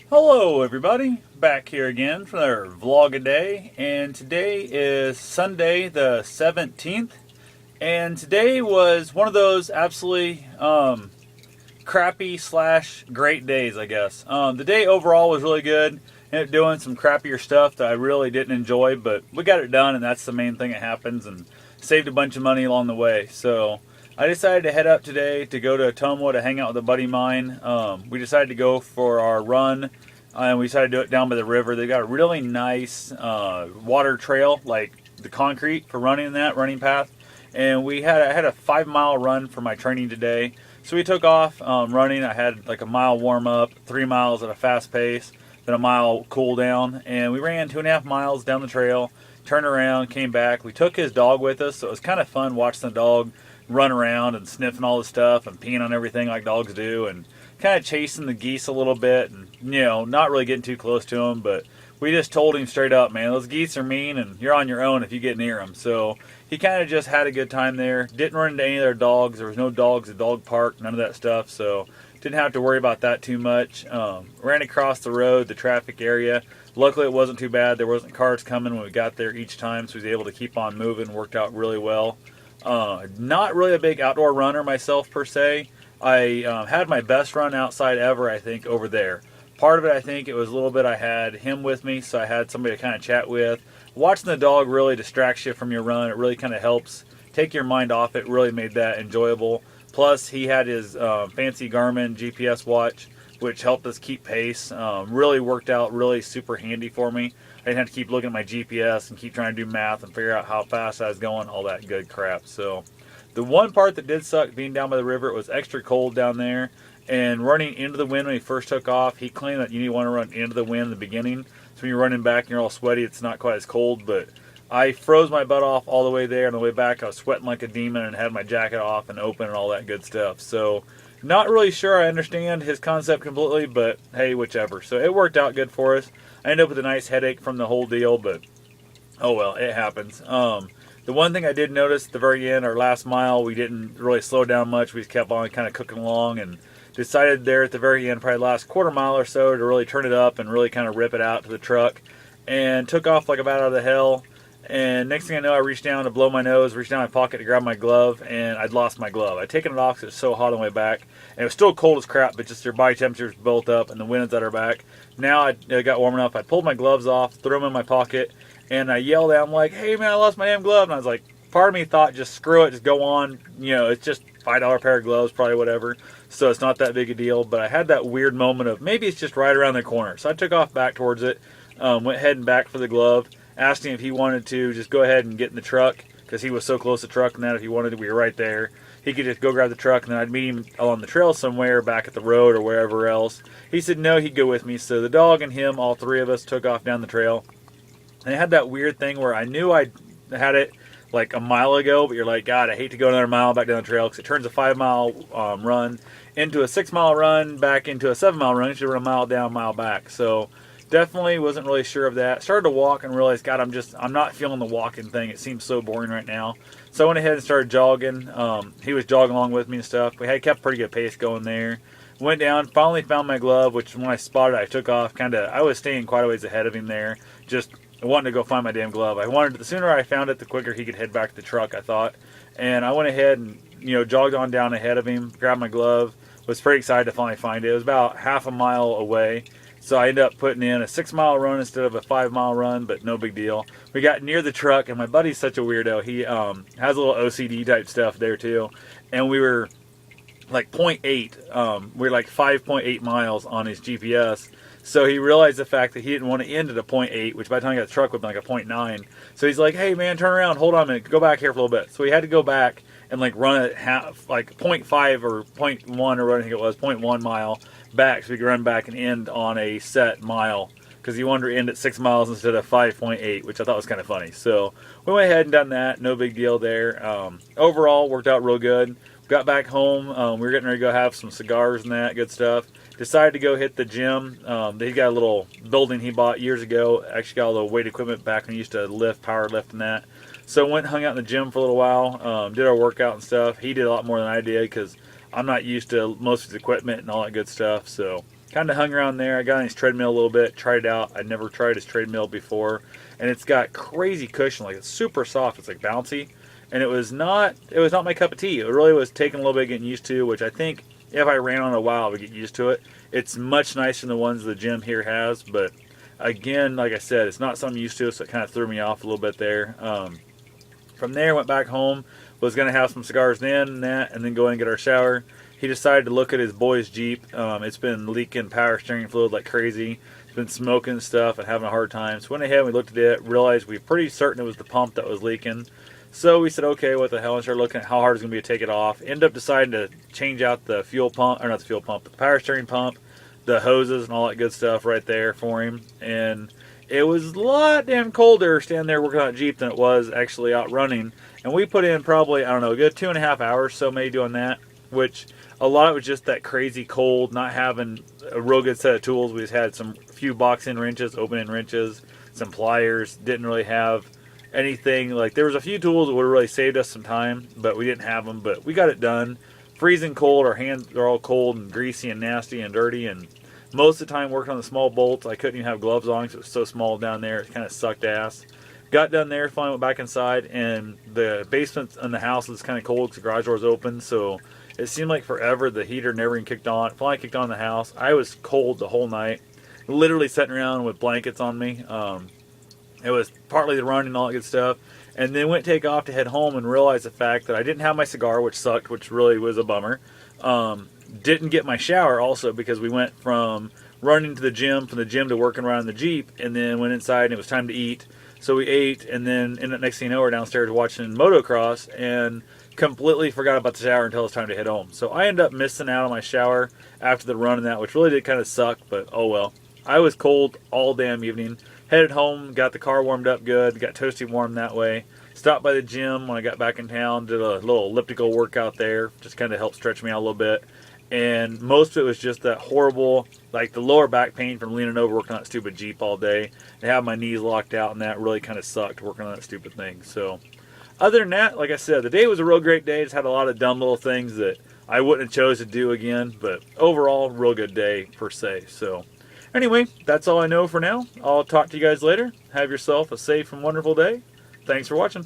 Hello everybody, back here again for another vlog-a-day, and today is Sunday the 17th, and today was one of those absolutely crappy slash great days, I guess. The day overall was really good. Ended up doing some crappier stuff that I really didn't enjoy, but we got it done, and that's the main thing that happens, and saved a bunch of money along the way. So I decided to head up today to go to Ottumwa to hang out with a buddy of mine. We decided to go for our run, and we decided to do it down by the river. They got a really nice water trail, like the concrete for running that running path. And I had a 5 mile run for my training today. So we took off running. I had like a mile warm up, 3 miles at a fast pace, then a mile cool down, and we ran 2.5 miles down the trail. Turned around, came back. We took his dog with us, so it was kind of fun watching the dog run around and sniffing all the stuff and peeing on everything like dogs do, and kind of chasing the geese a little bit, and not really getting too close to them, but we just told him straight up, man, those geese are mean, and you're on your own if you get near them. So he kind of just had a good time there. Didn't run into any of their dogs. There was no dogs at the dog park, none of that stuff, so didn't have to worry about that too much. Ran across the road, the traffic area. Luckily, it wasn't too bad. There wasn't cars coming when we got there each time, so we was able to keep on moving. Worked out really well. Not really a big outdoor runner myself, per se. I had my best run outside ever, I think, over there. Part of it, I think, it was a little bit I had him with me, so I had somebody to kind of chat with. Watching the dog really distracts you from your run. It really kind of helps take your mind off it. Really made that enjoyable. Plus, he had his fancy Garmin GPS watch, which helped us keep pace. Really worked out really super handy for me. I didn't have to keep looking at my GPS and keep trying to do math and figure out how fast I was going, all that good crap. So the one part that did suck being down by the river, it was extra cold down there. And running into the wind when he first took off, he claimed that you want to run into the wind in the beginning. So when you're running back and you're all sweaty, it's not quite as cold. But I froze my butt off all the way there. On the way back, I was sweating like a demon and had my jacket off and open and all that good stuff. So not really sure I understand his concept completely, but hey, whichever. So it worked out good for us. I ended up with a nice headache from the whole deal, but oh well, it happens. The one thing I did notice at the very end, our last mile, we didn't really slow down much. We just kept on kind of cooking along and decided there at the very end, probably the last quarter mile or so, to really turn it up and really kind of rip it out to the truck. And took off like a bat out of the hell. And next thing I know, I reached down to blow my nose, reached down my pocket to grab my glove, and I'd lost my glove. I'd taken it off because it was so hot on the way back. And it was still cold as crap, but just their body temperatures built up and the wind is at our back. Now it got warm enough. I pulled my gloves off, threw them in my pocket, and I yelled at him like, "Hey man, I lost my damn glove." And I was like, part of me thought, just screw it, just go on. It's just $5 pair of gloves, probably whatever. So it's not that big a deal. But I had that weird moment of maybe it's just right around the corner. So I took off back towards it, went heading back for the glove. Asked him if he wanted to just go ahead and get in the truck because he was so close to the truck, and that if he wanted to, we were right there. He could just go grab the truck, and then I'd meet him along the trail somewhere back at the road or wherever else. He said no, he'd go with me. So the dog and him, all three of us, took off down the trail. And I had that weird thing where I knew I had it like a mile ago, but you're like, God, I hate to go another mile back down the trail because it turns a 5 mile run into a 6 mile run, back into a 7 mile run. You should run a mile down, mile back. So definitely wasn't really sure of that. Started to walk and realized, God, I'm not feeling the walking thing. It seems so boring right now. So I went ahead and started jogging. He was jogging along with me and stuff. We had kept pretty good pace going there. Went down, finally found my glove, which when I spotted it, I took off. I was staying quite a ways ahead of him there. Just wanting to go find my damn glove. The sooner I found it, the quicker he could head back to the truck, I thought. And I went ahead and, jogged on down ahead of him, grabbed my glove. Was pretty excited to finally find it. It was about half a mile away. So I ended up putting in a 6 mile run instead of a 5 mile run, but no big deal. We got near the truck, and my buddy's such a weirdo. He has a little OCD type stuff there too. And we were like 0.8. We were like 5.8 miles on his GPS. So he realized the fact that he didn't want to end at a 0.8, which by the time he got the truck would have been like a 0.9. So he's like, hey man, turn around, hold on a minute, go back here for a little bit. So he had to go back and like run at half, like 0.5 or 0.1 or what I think it was, 0.1 mile back, so we could run back and end on a set mile, because he wanted to end at 6 miles instead of 5.8, which I thought was kind of funny. So we went ahead and done that, no big deal there. Overall, worked out real good. Got back home, we were getting ready to go have some cigars and that good stuff. Decided to go hit the gym. He got a little building he bought years ago. Actually got a little weight equipment back when he used to lift, power lift and that. So went and hung out in the gym for a little while, did our workout and stuff. He did a lot more than I did because I'm not used to most of his equipment and all that good stuff. So kind of hung around there. I got on his treadmill a little bit, tried it out. I'd never tried his treadmill before, and it's got crazy cushion, like it's super soft. It's like bouncy, and it was not my cup of tea. It really was taking a little bit getting used to, which I think if I ran on a while, I would get used to it. It's much nicer than the ones the gym here has, but again, like I said, it's not something I'm used to, so it kind of threw me off a little bit there. From there, went back home, was going to have some cigars then and then go in and get our shower. He decided to look at his boy's Jeep. It's been leaking power steering fluid like crazy. It's been smoking stuff and having a hard time. So went ahead and we looked at it, realized we were pretty certain it was the pump that was leaking. So we said, okay, what the hell, and started looking at how hard it's going to be to take it off. Ended up deciding to change out the fuel pump, or not the fuel pump, but the power steering pump, the hoses and all that good stuff right there for him. And it was a lot damn colder standing there working on a Jeep than it was actually out running. And we put in probably, I don't know, a good 2.5 hours so maybe doing that, which a lot of it was just that crazy cold, not having a real good set of tools. We just had some few box-in wrenches, open-in wrenches, some pliers. Didn't really have anything. Like, there was a few tools that would have really saved us some time, but we didn't have them. But we got it done. Freezing cold. Our hands are all cold and greasy and nasty and dirty. And most of the time working on the small bolts, I couldn't even have gloves on because it was so small down there. It kind of sucked ass. Got done there, finally went back inside, and the basement in the house was kind of cold because the garage door was open, so it seemed like forever. The heater never even kicked on. Finally kicked on in the house. I was cold the whole night, literally sitting around with blankets on me. It was partly the run and all that good stuff, and then went to take off to head home and realized the fact that I didn't have my cigar, which sucked, which really was a bummer. Didn't get my shower also because we went from running to the gym, from the gym to working around in the Jeep, and then went inside and it was time to eat. So we ate, and then next thing you know, we're downstairs watching motocross and completely forgot about the shower until it was time to head home. So I ended up missing out on my shower after the run and that, which really did kind of suck, but oh well. I was cold all damn evening. Headed home, got the car warmed up good, got toasty warm that way. Stopped by the gym when I got back in town, did a little elliptical workout there, just kind of helped stretch me out a little bit. And most of it was just that horrible, like the lower back pain from leaning over working on that stupid Jeep all day. And having my knees locked out, and that really kind of sucked working on that stupid thing. So other than that, like I said, the day was a real great day. Just had a lot of dumb little things that I wouldn't have chose to do again. But overall, real good day per se. So anyway, that's all I know for now. I'll talk to you guys later. Have yourself a safe and wonderful day. Thanks for watching.